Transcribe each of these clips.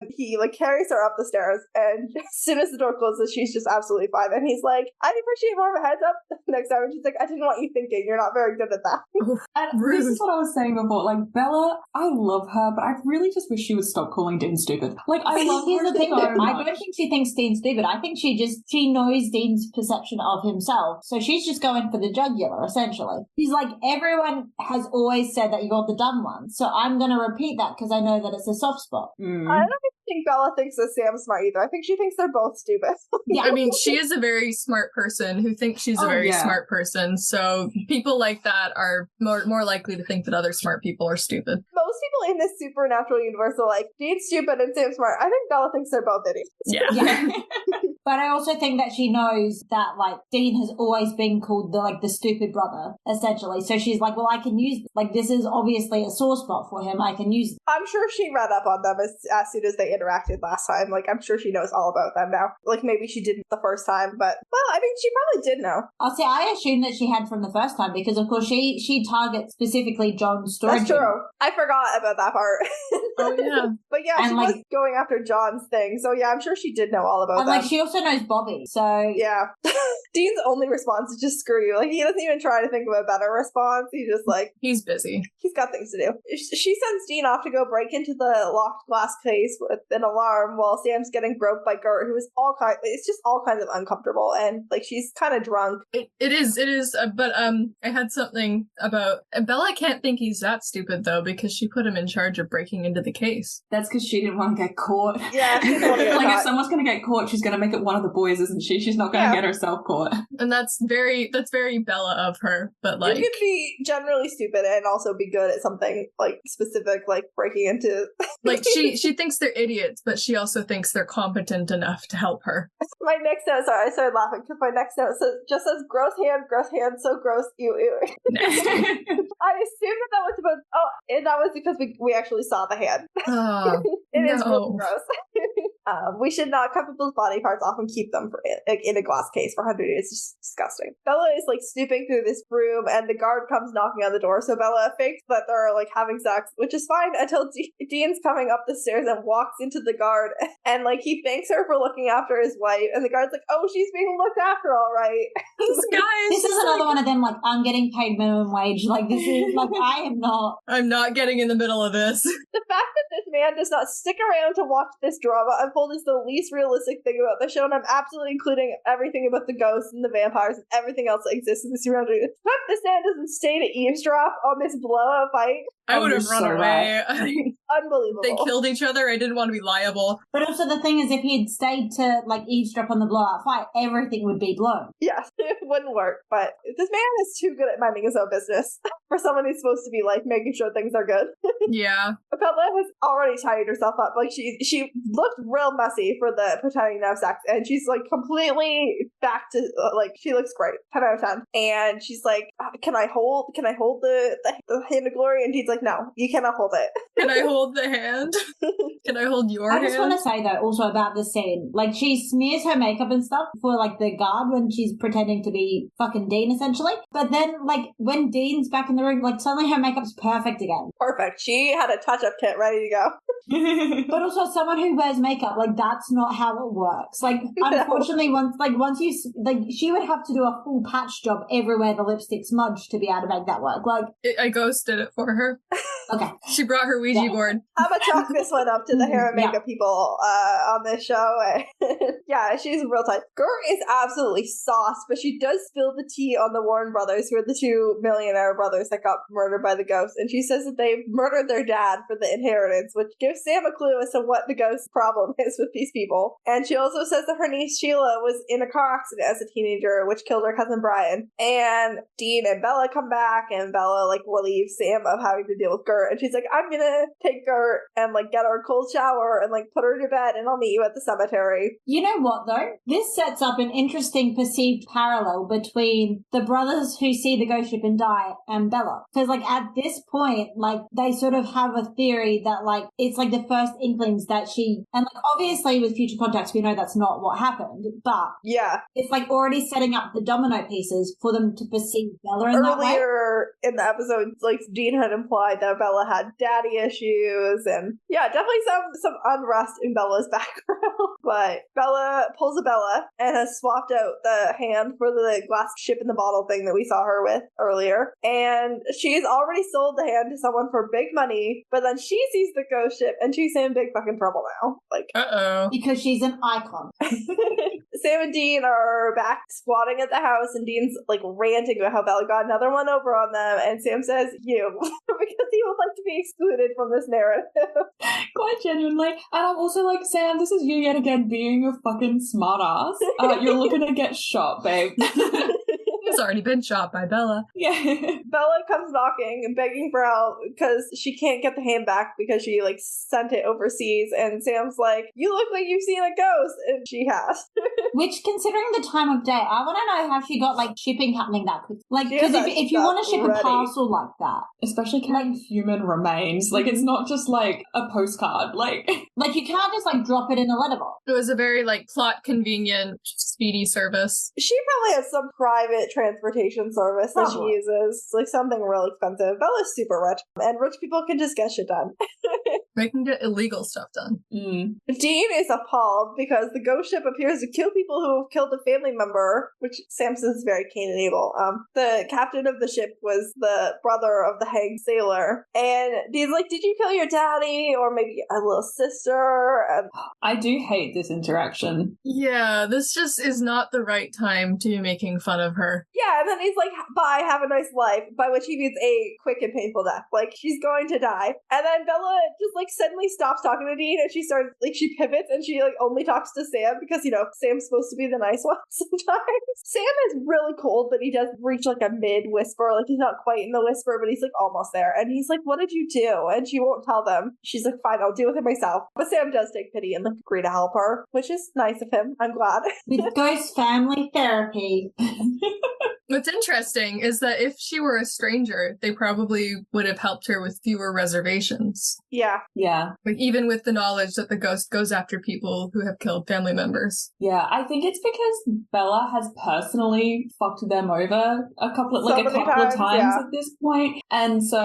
He like carries her up the stairs, and as soon as the door closes, she's just absolutely fine. And he's like, I'd appreciate more of a heads up next time. And she's like, I didn't want you thinking. You're not very good at that. And this is what I was saying before. Like, Bella, I love her, but I really just wish she would stop calling Dean stupid. Like, I love her Here's the thing, so though. I much. don't think she thinks Dean's stupid. I think she knows Dean's perception of himself. So she's just going for the jugular, essentially. She's like, everyone has always said that you're the dumb one. So I'm going to repeat that because I know that it's a soft spot. I don't think Bella thinks that Sam's smart either. I think she thinks they're both stupid. Yeah, I mean, she is a very smart person who thinks she's a very smart person. So people like that are more likely to think that other smart people are stupid. Most people in this supernatural universe are like, Dean's stupid and Sam's smart. I think Bella thinks they're both idiots. Yeah. But I also think that she knows that, like, Dean has always been called the stupid brother, essentially. So she's like, well, I can use, like, this is obviously a sore spot for him. I can use. I'm sure she read up on them as soon as they interacted last time. Like, I'm sure she knows all about them now. Like, maybe she didn't the first time, but, well, I mean, she probably did know. I'll say I assume that she had from the first time because, of course, she targets specifically John's storage. That's true. I forgot about that part. Oh, yeah. But yeah, And, she was going after John's thing. So yeah, I'm sure she did know all about and that. like she also knows Bobby, so yeah. Dean's only response is just screw you. Like, he doesn't even try to think of a better response. He's just like, he's busy. He's got things to do. She sends Dean off to go break into the locked glass case with an alarm while Sam's getting groped by Gert, who is it's just all kinds of uncomfortable, and like she's kind of drunk. It is. But I had something about Bella. Can't think he's that stupid though, because she put him in charge of breaking into the case. That's because she didn't want to get caught. Yeah, she didn't want to get like caught. If someone's going to get caught, she's going to make it one of the boys, isn't she? She's not going to get herself caught. And that's very Bella of her. But like, you can be generally stupid and also be good at something like specific, like breaking into. Like she thinks they're idiots, but she also thinks they're competent enough to help her. My next note, sorry, I started laughing because my next note just says gross hand, so gross, ew. Nasty. I assumed that was about, and that was because we actually saw the hand. It is really gross. We should not cut people's body parts off and keep them in a glass case for 100 years. It's just disgusting. Bella is like snooping through this room, and the guard comes knocking on the door. So Bella fakes that they're like having sex, which is fine until Dean's coming up the stairs and walks into the guard, and like he thanks her for looking after his wife, and the guard's like, "Oh, she's being looked after, all right." This is another one of them. Like, I'm getting paid minimum wage. Like, this is like I am not. I'm not getting in the middle of this. The fact that this man does not stick around to watch this drama unfold is the least realistic thing about the show, and I'm absolutely including everything about the ghosts and the vampires and everything else that exists in the surrounding. The fact this man doesn't stay to eavesdrop on this blowout fight. I would have run away. Unbelievable. They killed each other. I didn't want to be liable. But also the thing is, if he'd stayed to like eavesdrop on the blowout fight, everything would be blown. Yeah, it wouldn't work. But this man is too good at minding his own business for someone who's supposed to be like making sure things are good. Yeah. Bella has already tied herself up. Like she looked real messy for the pretending to have sex, and she's like completely back to like she looks great, 10 out of 10. And she's like, "Can I hold the hand of glory?" And Dean's like, "No, you cannot hold it." Can I hold the hand? Can I hold your hand? I just want to say though, also about this scene, like she smears her makeup and stuff for like the guard when she's pretending to be fucking Dean essentially. But then like when Dean's back in the room, like suddenly her makeup's perfect again. Perfect. She had a touch-up kit ready to go. But also someone who wears makeup, like that's not how it works. Like unfortunately, once you like, she would have to do a full patch job everywhere the lipstick smudged to be able to make that work. Like I ghosted it for her. Okay. She brought her Ouija board. I'm gonna chalk this one up to the hair and makeup people on this show. Yeah, she's real tight. Gert is absolutely sauced, but she does spill the tea on the Warren brothers, who are the two millionaire brothers that got murdered by the ghost. And she says that they've murdered their dad for the inheritance, which gives Sam a clue as to what the ghost problem is with these people. And she also says that her niece Sheila was in a car accident as a teenager, which killed her cousin Brian. And Dean and Bella come back, and Bella like relieves Sam of having to deal with Gert. And she's like, "I'm gonna take Gert and like get her a cold shower and like put her to bed, and I'll meet you at the cemetery." You know what though? This sets up an interesting perceived parallel between the brothers who see the ghost ship and die and Bella. Because like at this point, like they sort of have a theory that like it's like the first inklings that she, and like obviously with future contacts we know that's not what happened, but yeah, it's like already setting up the domino pieces for them to perceive Bella in that way. Earlier in the episode, like Dean had implied implied that Bela had daddy issues, and yeah, definitely some unrest in Bella's background. But Bela pulls a Bela and has swapped out the hand for the glass ship in the bottle thing that we saw her with earlier, and she's already sold the hand to someone for big money, but then she sees the ghost ship and she's in big fucking trouble now. Like, because she's an icon. Sam and Dean are back squatting at the house, and Dean's like ranting about how Bela got another one over on them, and Sam says, you, because he would like to be excluded from this narrative. Quite genuinely. And I'm also like, Sam, this is you yet again being a fucking smartass. You're looking to get shot, babe. He's already been shot by Bela. Yeah. Bela comes knocking and begging for help because she can't get the hand back because she like sent it overseas, and Sam's like, you look like you've seen a ghost, and she has. Which, considering the time of day, I want to know how she got like shipping happening that quick. Like, because if you want to ship a parcel like that, especially carrying human remains, like it's not just like a postcard, like you can't just like drop it in a letterbox. It was a very like plot convenient, speedy service. She probably has some private transportation service that she uses, like something real expensive. Bella's super rich, and rich people can just get shit done. They can get illegal stuff done. Dean is appalled because the ghost ship appears to kill people who have killed a family member, which Sam says is very Cain and Abel. The captain of the ship was the brother of the hanged sailor, and Dean's like, did you kill your daddy or maybe a little sister? And I do hate this interaction. Yeah, this just is not the right time to be making fun of her. Yeah, and then he's like, bye, have a nice life, by which he means a quick and painful death. Like, she's going to die. And then Bella just like suddenly stops talking to Dean, and she starts, like, she pivots and she like only talks to Sam because, you know, Sam's supposed to be the nice one sometimes. Sam is really cold, but he does reach like a mid whisper. Like, he's not quite in the whisper, but he's like almost there. And he's like, what did you do? And she won't tell them. She's like, fine, I'll deal with it myself. But Sam does take pity and like agree to help her, which is nice of him. I'm glad. With ghost family therapy. What's interesting is that if she were a stranger, they probably would have helped her with fewer reservations. Yeah. Yeah. Like, even with the knowledge that the ghost goes after people who have killed family members. Yeah, I think it's because Bella has personally fucked them over a couple of times at this point. And so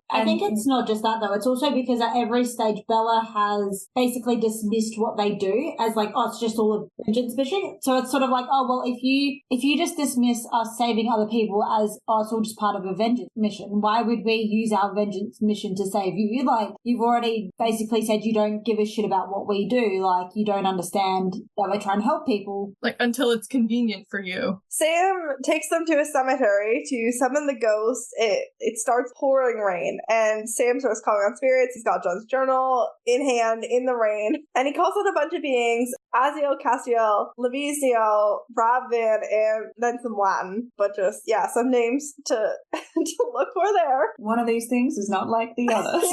I think it's not just that though. It's also because at every stage Bella has basically dismissed what they do as like, oh, it's just all a vengeance mission. So it's sort of like, oh well, if you just dismiss us saving other people as, oh, it's all just part of a vengeance mission, why would we use our vengeance mission to save you? Like, you've already basically said you don't give a shit about what we do. Like, you don't understand that we're trying to help people. Like, until it's convenient for you. Sam takes them to a cemetery to summon the ghost. It starts pouring rain, and Sam starts calling on spirits. He's got John's journal in hand in the rain, and he calls out a bunch of beings: Aziel, Castiel, Leviziel, Bravin, and then some Latin. But just, yeah, some names to look for there. One of these things is not like the others.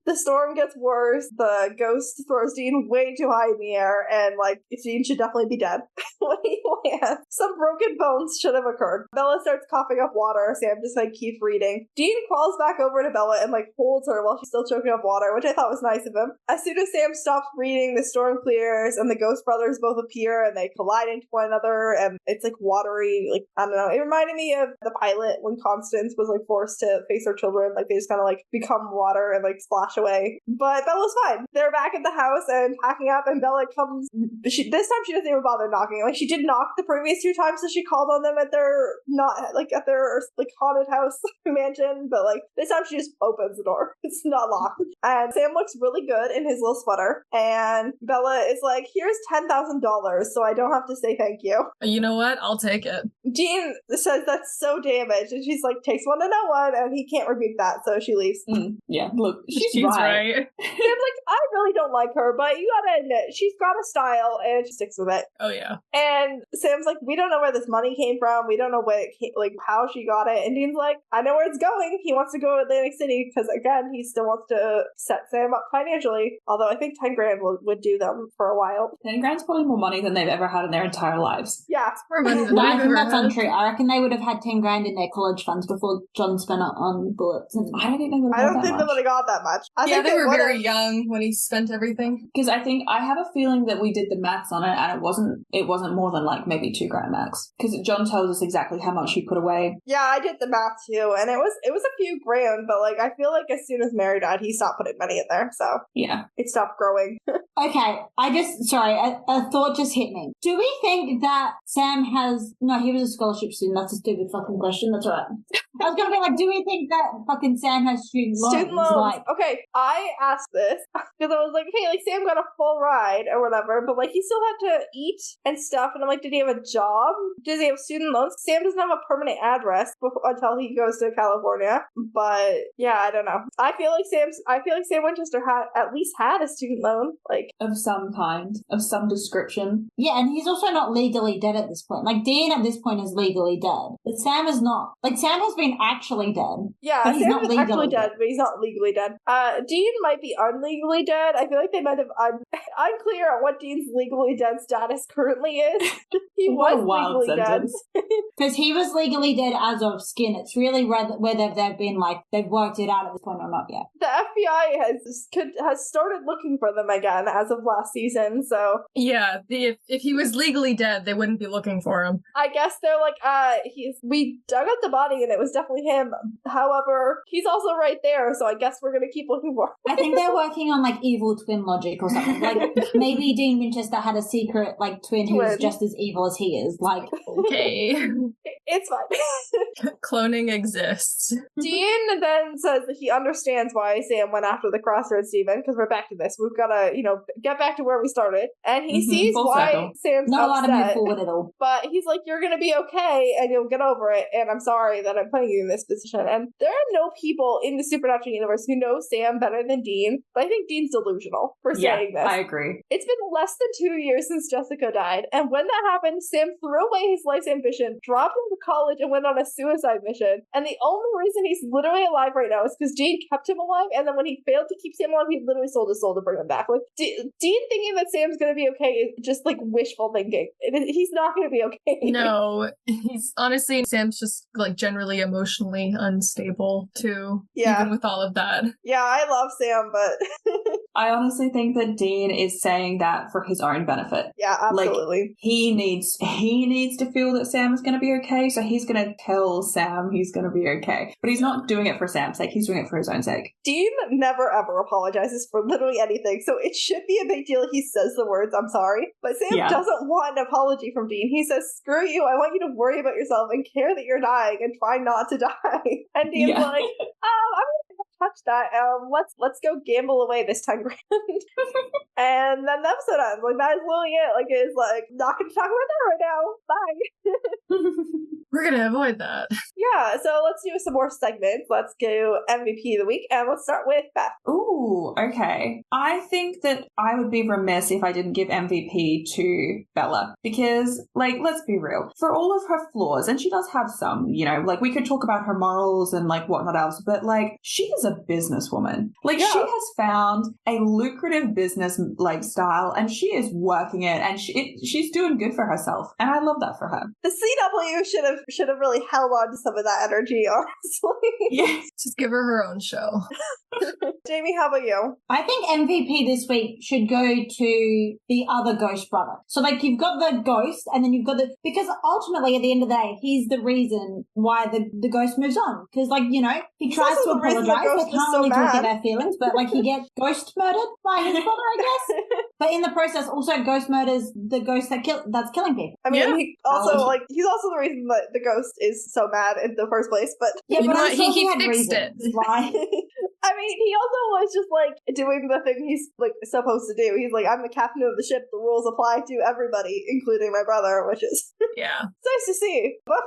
The storm gets worse. The ghost throws Dean way too high in the air, and like, Dean should definitely be dead when he lands. Some broken bones should have occurred. Bella starts coughing up water. Sam just like keeps reading. Dean crawls back over to Bella and like holds her while she's still choking up water, which I thought was nice of him. As soon as Sam stops reading, the storm clears and the ghost brothers both appear and they collide into one another, and it's like watery, like, I don't know. It reminded me of the pilot when Constance was like forced to face her children. Like, they just kind of like become water and like splash away. But Bella's fine. They're back at the house and packing up, and Bella comes. This time she doesn't even bother knocking. Like, she did knock the previous 2 times that she called on them at their haunted house mansion, but like this time she just opens the door. It's not locked. And Sam looks really good in his little sweater, and Bella is like, here's $10,000 so I don't have to say thank you. You know what? I'll take it. Dean says that's so damaged, and she's like, takes one to know one, and he can't rebuke that, so she leaves. Yeah, look, she's Sam's right. like, I really don't like her, but you gotta admit, she's got a style, and she sticks with it. Oh yeah. And Sam's like, we don't know where this money came from. We don't know what it came, like how she got it. And Dean's like, I know where it's going. He wants to go to Atlantic City because, again, he still wants to set Sam up financially. Although I think 10 grand would do them for a while. 10 grand's probably more money than they've ever had in their entire lives. Yeah. More money than No, I've I think ever that's had. untrue. I reckon they would have had 10 grand in their college funds before John spent it on bullets. And I don't think they would have I don't think they would have got that much. I Yeah, think they were would've. very young when he spent everything? Because I think I have a feeling that we did the maths on it, and it wasn't more than like maybe $2 grand max. Because John tells us exactly how much he put away. Yeah, I did the math too, and it was a few grand, but like I feel like as soon as Mary died, he stopped putting money in there, so yeah, it stopped growing. Okay, a thought just hit me. Do we think that Sam has... No, he was a scholarship student. That's a stupid fucking question. That's all right. I was going to be like, do we think that fucking Sam has student loans? Student loans. Okay, I asked this because I was like, hey, like Sam got a full ride or whatever, but like he still had to eat and stuff. And I'm like, did he have a job? Does he have student loans? Sam doesn't have a permanent address until he goes to California. But yeah, I don't know. I feel like Sam Winchester at least had a student loan, like of some kind, of some description. Yeah, and he's also not legally dead at this point. Like Dean at this point is legally dead, but Sam is not. Like Sam has been actually dead. Yeah, but he's Sam not is legally actually dead, but he's not legally dead. Dean might be unlegally dead. I feel like they might have unclear on what Dean's legally dead status currently is. He was legally dead because he was legally dead as of Skin. It's really whether they've been like they've worked it out at this point or not yet. The FBI has started looking for them again as of last season. So yeah, if he was legally dead, they wouldn't be looking for him. I guess they're like, we dug up the body and it was definitely him. However, he's also right there, so I guess we're gonna keep looking for him. I think they're working on like evil twin logic or something. Like maybe Dean Winchester had a secret like twin who's just as evil as he is. Like, okay, it's fine. Cloning exists. Dean then says that he understands why Sam went after the Crossroads demon, because we're back to this. We've got to, get back to where we started. And he sees why circle. Sam's not upset. allowed to move forward at all. But he's like, you're going to be okay and you'll get over it. And I'm sorry that I'm putting you in this position. And there are no people in the Supernatural universe who know Sam better than Dean. But I think Dean's delusional for saying this. I agree. It's been less than 2 years since Jessica died. And when that happened, Sam threw away his life's ambition, dropped into college, and went on a suicide mission. And the only reason he's literally alive right now is because Dean kept him alive. And then when he failed to keep Sam alive, he literally sold his soul to bring him back. Like, Dean thinking that Sam's going to be okay is just like wishful thinking. He's not going to be okay. No, he's honestly, Sam's just like generally emotionally unstable too. Yeah. Even with all of that. Yeah, I love Sam, but I honestly think that Dean is saying that for his own benefit. Yeah, absolutely. Like, he needs to feel that Sam is going to be okay, so he's going to tell Sam he's going to be okay. But he's not doing it for Sam's sake, he's doing it for his own sake. Dean never ever apologizes for literally anything, so it should be a big deal he says the words, I'm sorry. But Sam doesn't want an apology from Dean. He says, screw you, I want you to worry about yourself and care that you're dying and try not to die. And Dean's like, I'm touch that. Let's go gamble away this 10 grand. And then the episode ends. Like, that is literally it. Like, it's like, not gonna talk about that right now. Bye. We're gonna avoid that. Yeah, so let's do some more segments. Let's go MVP of the week, and let's start with Beth. Ooh, okay. I think that I would be remiss if I didn't give MVP to Bela, because, like, let's be real. For all of her flaws, and she does have some, like, we could talk about her morals and, like, whatnot else, but, like, she is a businesswoman. Like, she has found a lucrative business lifestyle, and she is working it, and she's doing good for herself, and I love that for her. The CW should have really held on to some of that energy, honestly. Yes. Just give her own show. Jamie, how about you? I think MVP this week should go to the other ghost brother. So, like, you've got the ghost, and then you've got because ultimately, at the end of the day, he's the reason why the ghost moves on. Because, like, he tries to apologize. They can't really talk to their feelings, but, like, he gets ghost murdered by his brother, I guess. But in the process, also ghost murders the ghost that's killing people. I mean, he's also the reason that the ghost is so mad in the first place. But yeah, but I'm sure he had fixed it. Why? I mean, he also was just like doing the thing he's like supposed to do. He's like, I'm the captain of the ship. The rules apply to everybody, including my brother, which is it's nice to see. But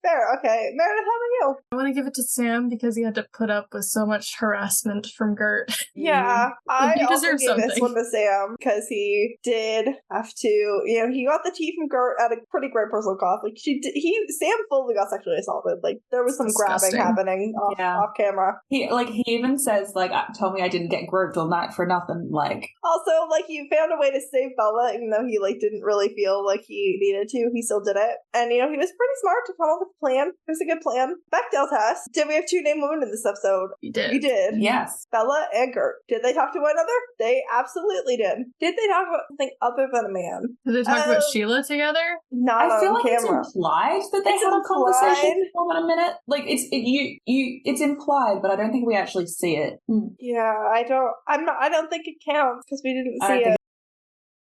fair. Okay, Meredith, how about you? I want to give it to Sam because he had to put up with so much harassment from Gert. Yeah, I he also deserves gave something. this one to Sam because he did have to. He got the tea from Gert at a pretty great personal cost. Like Sam fully got sexually assaulted. Like there was some Disgusting. grabbing happening off camera. He even even says, like, tell me I didn't get groped all night for nothing, like. Also, like, he found a way to save Bela, even though he, like, didn't really feel like he needed to. He still did it. And, you know, he was pretty smart to come up with a plan. It was a good plan. Bechdel test. Did we have 2 named women in this episode? You did. You did. Yes. Bela and Gert. Did they talk to one another? They absolutely did. Did they talk about something other than a man? Did they talk about Sheila together? Not I feel on like camera. it's implied that they It's had a conversation implied. for a minute. Like, it's implied, but I don't think we actually see it. Yeah, I don't think it counts because we didn't see it.